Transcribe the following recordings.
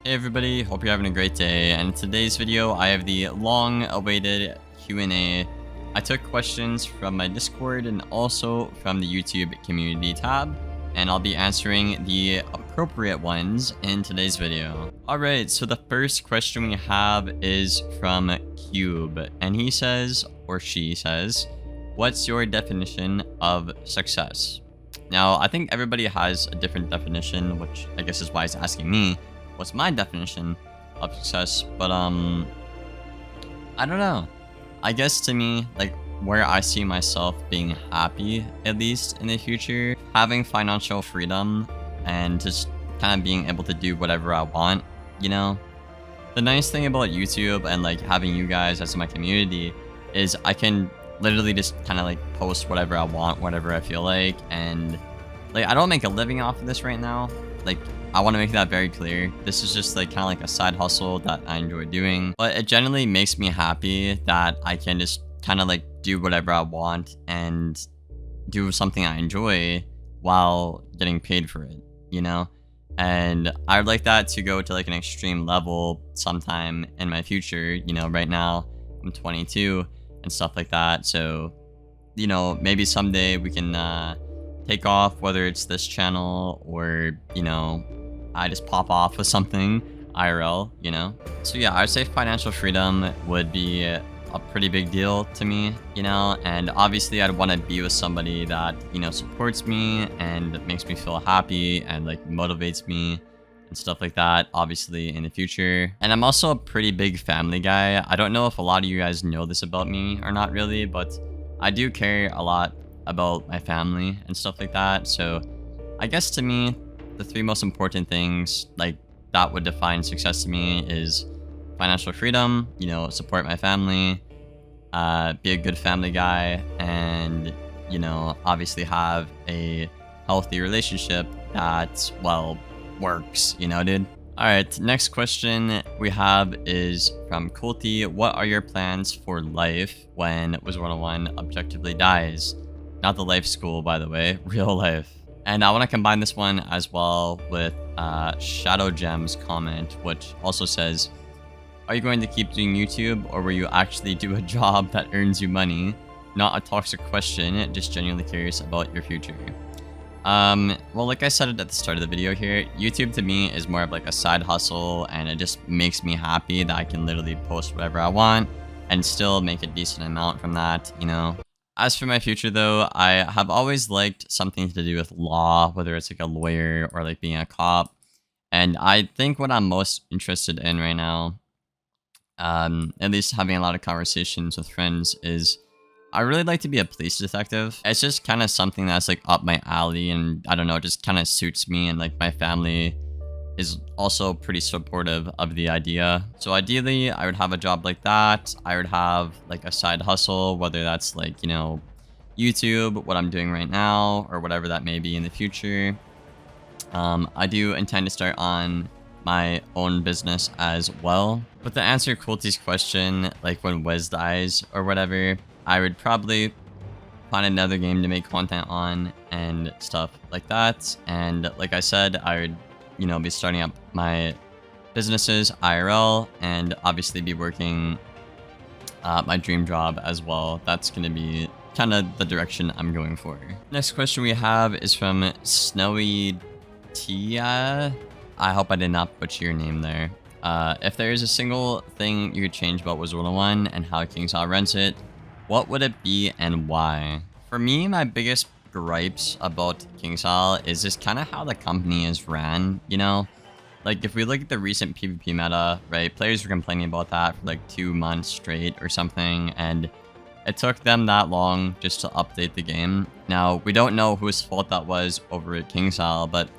Hey everybody, hope you're having a great day, and in today's video I have the long-awaited Q&A. I took questions from my Discord and also from the YouTube community tab, and I'll be answering the appropriate ones in today's video. Alright, so the first question we have is from Cube, and he says, or she says, what's your definition of success? Now, I think everybody has a different definition, which I guess is why he's asking me what's my definition of success. But I don't know. I guess to me, like, where I see myself being happy, at least in the future, having financial freedom and just kind of being able to do whatever I want, you know? The nice thing about YouTube and like having you guys as my community is I can literally just kind of like post whatever I want, whatever I feel like, and like I don't make a living off of this right now. Like, I want to make that very clear. This is just like kind of like a side hustle that I enjoy doing, but it generally makes me happy that I can just kind of like do whatever I want and do something I enjoy while getting paid for it, you know? And I would like that to go to like an extreme level sometime in my future. You know, right now I'm 22 and stuff like that. So, you know, maybe someday we can take off, whether it's this channel or, you know, I just pop off with something IRL, you know? So yeah, I'd say financial freedom would be a pretty big deal to me, you know? And obviously I'd want to be with somebody that, you know, supports me and makes me feel happy and like motivates me and stuff like that, obviously in the future. And I'm also a pretty big family guy. I don't know if a lot of you guys know this about me or not really, but I do care a lot about my family and stuff like that. So I guess to me, the three most important things like that would define success to me is financial freedom, you know, support my family, be a good family guy, and, you know, obviously have a healthy relationship that, well, works, you know, dude. All right, next question we have is from Kulti. What are your plans for life when Wizard 101 objectively dies? Not the life school, by the way, real life. And I want to combine this one as well with Shadow Gem's comment, which also says, are you going to keep doing YouTube, or will you actually do a job that earns you money? Not a toxic question, just genuinely curious about your future. Well, like I said at the start of the video here, YouTube to me is more of like a side hustle, and it just makes me happy that I can literally post whatever I want and still make a decent amount from that, you know? As for my future, though, I have always liked something to do with law, whether it's like a lawyer or like being a cop. And I think what I'm most interested in right now, at least having a lot of conversations with friends, is I really like to be a police detective. It's just kind of something that's like up my alley, and I don't know, it just kind of suits me, and like my family is also pretty supportive of the idea. So ideally, I would have a job like that. I would have like a side hustle, whether that's like, you know, YouTube, what I'm doing right now, or whatever that may be in the future. I do intend to start on my own business as well. But to answer Kulti's question, like when Wiz dies or whatever, I would probably find another game to make content on and stuff like that. And like I said, I would, you know, be starting up my businesses IRL, and obviously be working my dream job as well. That's going to be kind of the direction I'm going for. Next question we have is from Snowy Tia. I hope I did not butcher your name there. If there is a single thing you could change about Wizard 101 and how KingsIsle runs it, what would it be and why? For me, my biggest gripes about KingsIsle is just kind of how the company is ran, you know? Like, if we look at the recent PvP meta, right, players were complaining about that for like 2 months straight or something, and it took them that long just to update the game. Now, we don't know whose fault that was over at KingsIsle, but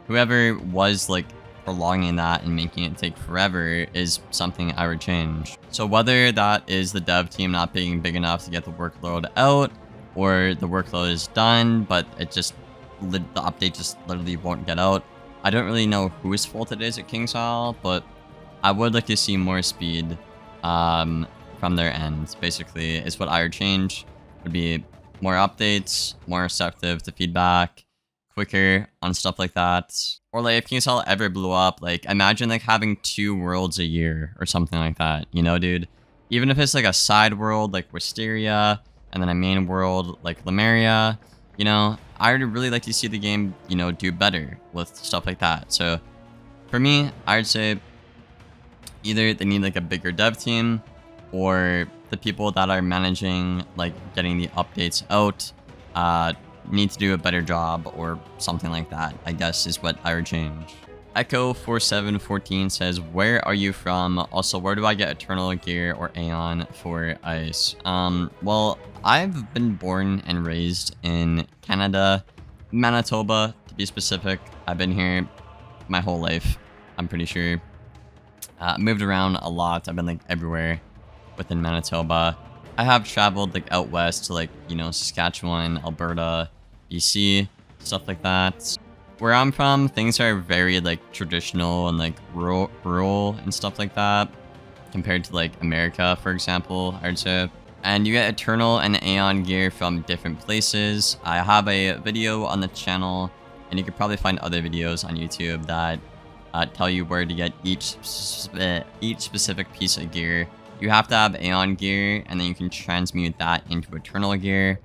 whoever was like prolonging that and making it take forever is something I would change. So whether that is the dev team not being big enough to get the workload out, or the workload is done, but it just, the update just literally won't get out. I don't really know whose fault it is at KingsIsle, but I would like to see more speed from their end, basically, is what I would change. Would be more updates, more receptive to feedback, quicker on stuff like that. Or like if KingsIsle ever blew up, like imagine like having 2 worlds a year or something like that, you know, dude? Even if it's like a side world like Wisteria and then a main world like Lemuria, you know, I would really like to see the game, you know, do better with stuff like that. So for me, I would say either they need like a bigger dev team, or the people that are managing like getting the updates out need to do a better job or something like that, I guess is what I would change. Echo4714 says, where are you from? Also, where do I get Eternal Gear or Aeon for Ice? Well, I've been born and raised in Canada, Manitoba to be specific. I've been here my whole life, I'm pretty sure. Moved around a lot. I've been like everywhere within Manitoba. I have traveled like out west to like, you know, Saskatchewan, Alberta, BC, stuff like that. Where I'm from, things are very like traditional and like rural and stuff like that compared to like America, for example, I would say. And you get Eternal and Aeon gear from different places. I have a video on the channel, and you could probably find other videos on YouTube that tell you where to get each specific piece of gear. You have to have Aeon gear, and then you can transmute that into Eternal gear.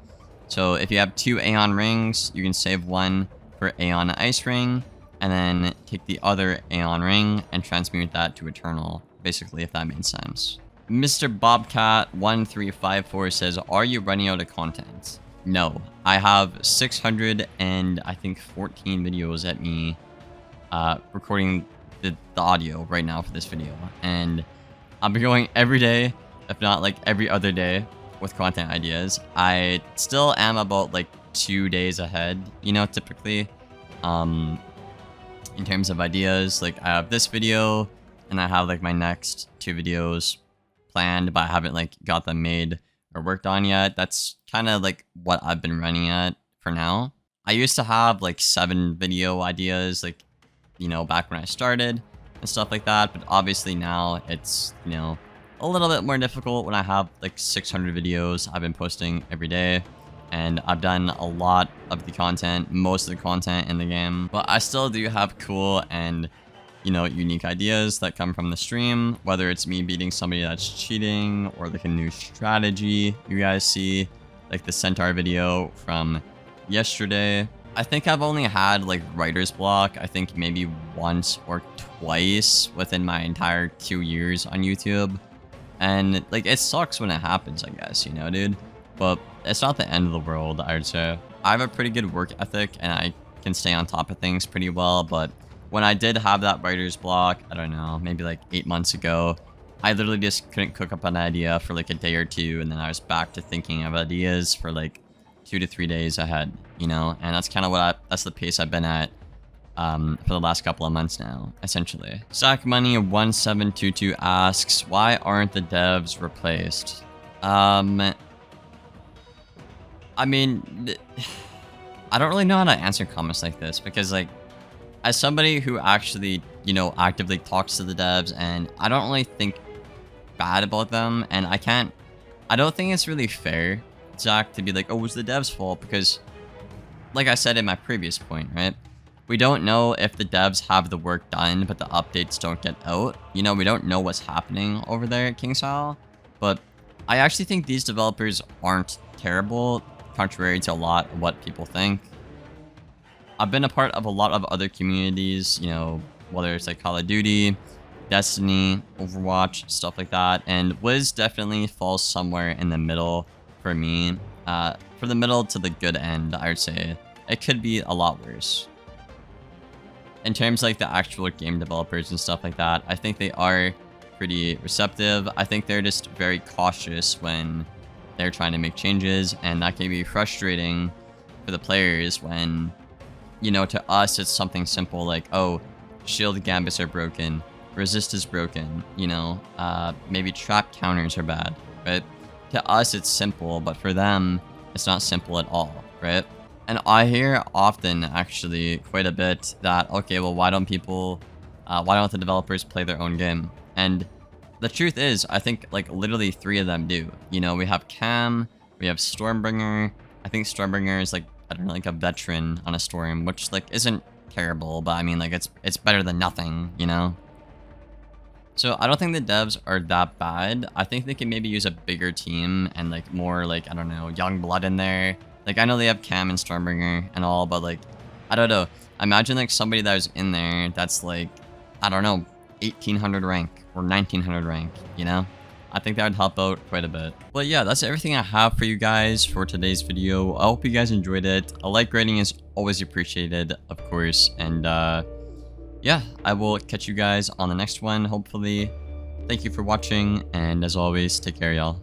So if you have 2 Aeon rings, you can save 1 for Aeon Ice Ring, and then take the other Aeon Ring and transmute that to Eternal, basically, if that makes sense. Mr. Bobcat1354 says, are you running out of content? No, I have 600 and I think 14 videos at me recording the audio right now for this video, and I'll be going every day, if not like every other day, with content ideas. I still am about like 2 days ahead, you know, typically, in terms of ideas. Like I have this video and I have like my next 2 videos planned, but I haven't like got them made or worked on yet. That's kind of like what I've been running at for now. I used to have like 7 video ideas, like, you know, back when I started and stuff like that, but obviously now it's, you know, a little bit more difficult when I have like 600 videos I've been posting every day, and I've done a lot of the content, most of the content in the game, but I still do have cool and, you know, unique ideas that come from the stream, whether it's me beating somebody that's cheating or like a new strategy you guys see, like the Centaur video from yesterday. I think I've only had like writer's block, I think maybe once or twice within my entire 2 years on YouTube. And like it sucks when it happens, I guess, you know, dude. But it's not the end of the world, I would say. I have a pretty good work ethic and I can stay on top of things pretty well, but when I did have that writer's block, I don't know, maybe like 8 months ago, I literally just couldn't cook up an idea for like a day or 2, and then I was back to thinking of ideas for like 2 to 3 days ahead, you know? And that's kind of that's the pace I've been at for the last couple of months now, essentially. Sackmoney1722 asks, why aren't the devs replaced? I mean, I don't really know how to answer comments like this, because like, as somebody who actually, you know, actively talks to the devs, and I don't really think bad about them, and I don't think it's really fair, Zach, to be like, oh, it was the devs' fault, because like I said in my previous point, right? We don't know if the devs have the work done, but the updates don't get out. You know, we don't know what's happening over there at KingsIsle, but I actually think these developers aren't terrible, contrary to a lot of what people think. I've been a part of a lot of other communities, you know, whether it's like Call of Duty, Destiny, Overwatch, stuff like that, and Wiz definitely falls somewhere in the middle for me. For the middle to the good end, I would say. It could be a lot worse. In terms of like the actual game developers and stuff like that, I think they are pretty receptive. I think they're just very cautious when they're trying to make changes, and that can be frustrating for the players when, you know, to us it's something simple like, oh, shield gambits are broken, resist is broken, you know, maybe trap counters are bad, right? To us it's simple, but for them it's not simple at all, right? And I hear often, actually, quite a bit that, okay, well, why don't the developers play their own game? And the truth is, I think, like, literally 3 of them do. You know, we have Cam, we have Stormbringer. I think Stormbringer is, like, I don't know, like a veteran on a storm, which like isn't terrible, but I mean like it's better than nothing, you know? So I don't think the devs are that bad. I think they can maybe use a bigger team and like more like, I don't know, young blood in there. Like I know they have Cam and Stormbringer and all, but like, I don't know. Imagine like somebody that was in there that's like, I don't know, 1800 rank or 1900 rank, you know? I think that would help out quite a bit. But yeah, that's everything I have for you guys for today's video. I hope you guys enjoyed it. A like rating is always appreciated, of course. And yeah, I will catch you guys on the next one, hopefully. Thank you for watching, and as always, take care, y'all.